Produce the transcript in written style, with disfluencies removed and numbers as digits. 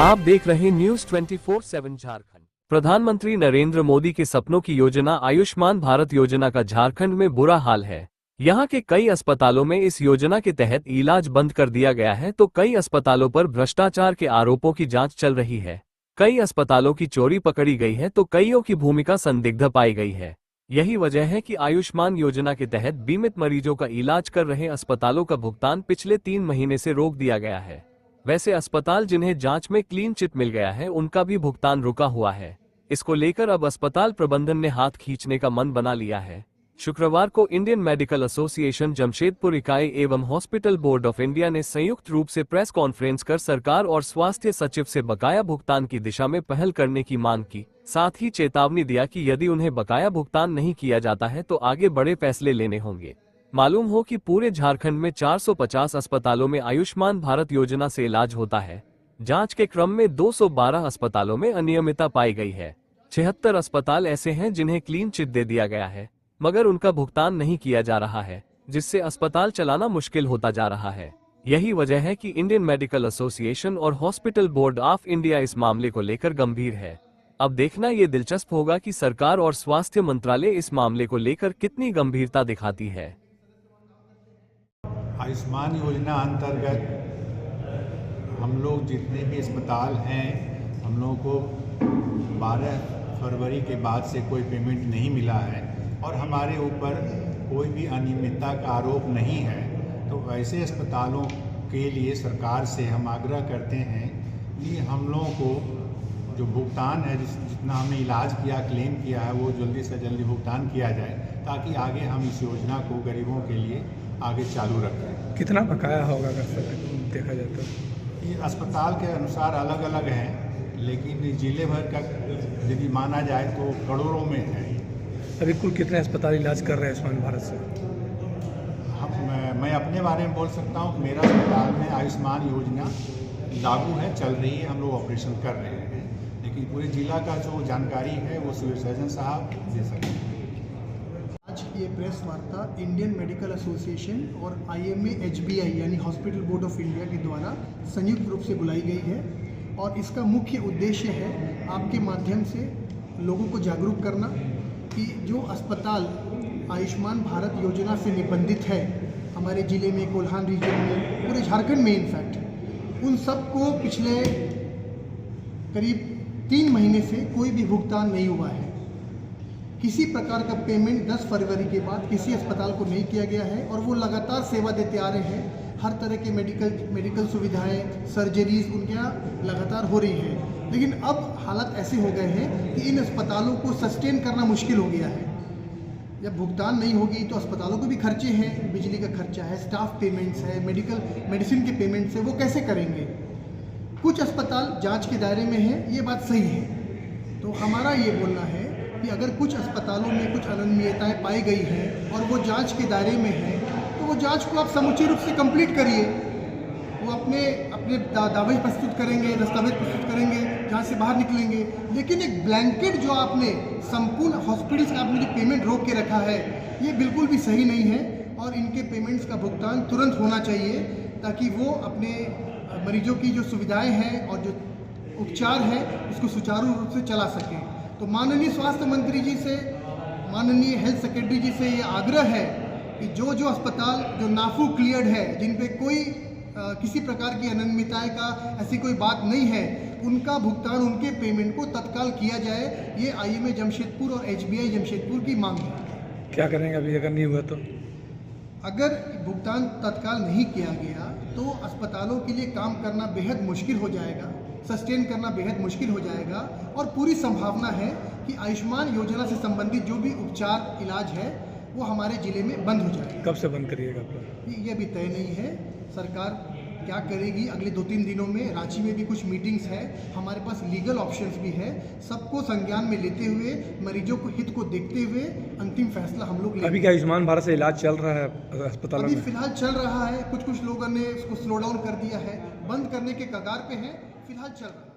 आप देख रहे न्यूज 24/7 झारखंड। प्रधानमंत्री नरेंद्र मोदी के सपनों की योजना आयुष्मान भारत योजना का झारखंड में बुरा हाल है। यहां के कई अस्पतालों में इस योजना के तहत इलाज बंद कर दिया गया है तो कई अस्पतालों पर भ्रष्टाचार के आरोपों की जांच चल रही है। कई अस्पतालों की चोरी पकड़ी गई है तो कईयों की भूमिका संदिग्ध पाई गई है। यही वजह है कि आयुष्मान योजना के तहत बीमित मरीजों का इलाज कर रहे अस्पतालों का भुगतान पिछले 3 महीने से रोक दिया गया है। वैसे अस्पताल जिन्हें जांच में क्लीन चिट मिल गया है उनका भी भुगतान रुका हुआ है। इसको लेकर अब अस्पताल प्रबंधन ने हाथ खींचने का मन बना लिया है। शुक्रवार को इंडियन मेडिकल एसोसिएशन जमशेदपुर इकाई एवं हॉस्पिटल बोर्ड ऑफ इंडिया ने संयुक्त रूप से प्रेस कॉन्फ्रेंस कर सरकार और स्वास्थ्य सचिव से बकाया भुगतान की दिशा में पहल करने की मांग की। साथ ही चेतावनी दिया कि यदि उन्हें बकाया भुगतान नहीं किया जाता है तो आगे बड़े फैसले लेने होंगे। मालूम हो कि पूरे झारखंड में 450 अस्पतालों में आयुष्मान भारत योजना से इलाज होता है। जांच के क्रम में 212 अस्पतालों में अनियमितता पाई गई है। 76 अस्पताल ऐसे हैं जिन्हें क्लीन चिट दे दिया गया है मगर उनका भुगतान नहीं किया जा रहा है, जिससे अस्पताल चलाना मुश्किल होता जा रहा है। यही वजह है कि इंडियन मेडिकल एसोसिएशन और हॉस्पिटल बोर्ड ऑफ इंडिया इस मामले को लेकर गंभीर है। अब देखना ये दिलचस्प होगा कि सरकार और स्वास्थ्य मंत्रालय इस मामले को लेकर कितनी गंभीरता दिखाती है। आयुष्मान योजना अंतर्गत हम लोग जितने भी अस्पताल हैं, हम लोगों को 12 फरवरी के बाद से कोई पेमेंट नहीं मिला है और हमारे ऊपर कोई भी अनियमितता का आरोप नहीं है। तो ऐसे अस्पतालों के लिए सरकार से हम आग्रह करते हैं कि हम लोगों को जो भुगतान है, जितना हमने इलाज किया, क्लेम किया है, वो जल्दी से जल्दी भुगतान किया जाए ताकि आगे हम इस योजना को गरीबों के लिए आगे चालू रखें। कितना बकाया होगा अगर देखा जाए तो? ये अस्पताल के अनुसार अलग अलग हैं, लेकिन जिले भर का यदि माना जाए तो करोड़ों में है। अभी कुल कितने अस्पताल इलाज कर रहे हैं आयुष्मान भारत से? मैं अपने बारे में बोल सकता हूँ कि मेरा अस्पताल में आयुष्मान योजना लागू है, चल रही है, हम लोग ऑपरेशन कर रहे हैं, लेकिन पूरे जिला का जो जानकारी है वो सिविल सर्जन साहब दे सकते हैं। आज ये प्रेस वार्ता इंडियन मेडिकल एसोसिएशन और IMA HBI यानी हॉस्पिटल बोर्ड ऑफ इंडिया के द्वारा संयुक्त रूप से बुलाई गई है और इसका मुख्य उद्देश्य है आपके माध्यम से लोगों को जागरूक करना कि जो अस्पताल आयुष्मान भारत योजना से निबंधित है हमारे ज़िले में, कोल्हान रीजन में, पूरे झारखंड में इनफैक्ट, उन सबको पिछले करीब 3 महीने से कोई भी भुगतान नहीं हुआ है। किसी प्रकार का पेमेंट 10 फरवरी के बाद किसी अस्पताल को नहीं किया गया है और वो लगातार सेवा देते आ रहे हैं। हर तरह के मेडिकल सुविधाएं, सर्जरीज उनके यहाँ लगातार हो रही है, लेकिन अब हालात ऐसे हो गए हैं कि इन अस्पतालों को सस्टेन करना मुश्किल हो गया है। जब भुगतान नहीं होगी तो अस्पतालों को भी खर्चे हैं, बिजली का खर्चा है, स्टाफ पेमेंट्स है, मेडिसिन के पेमेंट्स है, वो कैसे करेंगे। कुछ अस्पताल जाँच के दायरे में है, ये बात सही है। तो हमारा ये बोलना है कि अगर कुछ अस्पतालों में कुछ अनियमितताएं पाई गई हैं और वो जांच के दायरे में है तो वो जांच को आप समुचित रूप से कंप्लीट करिए। वो अपने दावे प्रस्तुत करेंगे, दस्तावेज प्रस्तुत करेंगे, जहाँ से बाहर निकलेंगे। लेकिन एक ब्लैंकेट जो आपने संपूर्ण हॉस्पिटल्स का आपने जो पेमेंट रोक के रखा है, ये बिल्कुल भी सही नहीं है और इनके पेमेंट्स का भुगतान तुरंत होना चाहिए ताकि वो अपने मरीजों की जो सुविधाएँ हैं और जो उपचार है उसको सुचारू रूप से चला सकें। तो माननीय स्वास्थ्य मंत्री जी से, माननीय हेल्थ सेक्रेटरी जी से ये आग्रह है कि जो अस्पताल जो नाफू क्लियर्ड है, जिन पे कोई किसी प्रकार की अनियमितताएं का ऐसी कोई बात नहीं है, उनका भुगतान, उनके पेमेंट को तत्काल किया जाए। ये IMA जमशेदपुर और HBI जमशेदपुर की मांग है। क्या करेंगे अभी अगर नहीं हुआ तो? अगर भुगतान तत्काल नहीं किया गया तो अस्पतालों के लिए काम करना बेहद मुश्किल हो जाएगा, सस्टेन करना बेहद मुश्किल हो जाएगा और पूरी संभावना है कि आयुष्मान योजना से संबंधित जो भी उपचार इलाज है वो हमारे ज़िले में बंद हो जाएगा। कब से बंद करिएगा? ये अभी तय नहीं है, सरकार क्या करेगी। अगले 2-3 दिनों में रांची में भी कुछ मीटिंग्स है, हमारे पास लीगल ऑप्शंस भी है। सबको संज्ञान में लेते हुए, मरीजों को हित को देखते हुए अंतिम फैसला हम लोग लेंगे। अभी क्या आयुष्मान भारत से इलाज चल रहा है अस्पतालों में? अभी फिलहाल चल रहा है, कुछ लोगों ने इसको स्लो डाउन कर दिया है, बंद करने के कगार पे है, फिलहाल चल रहा है।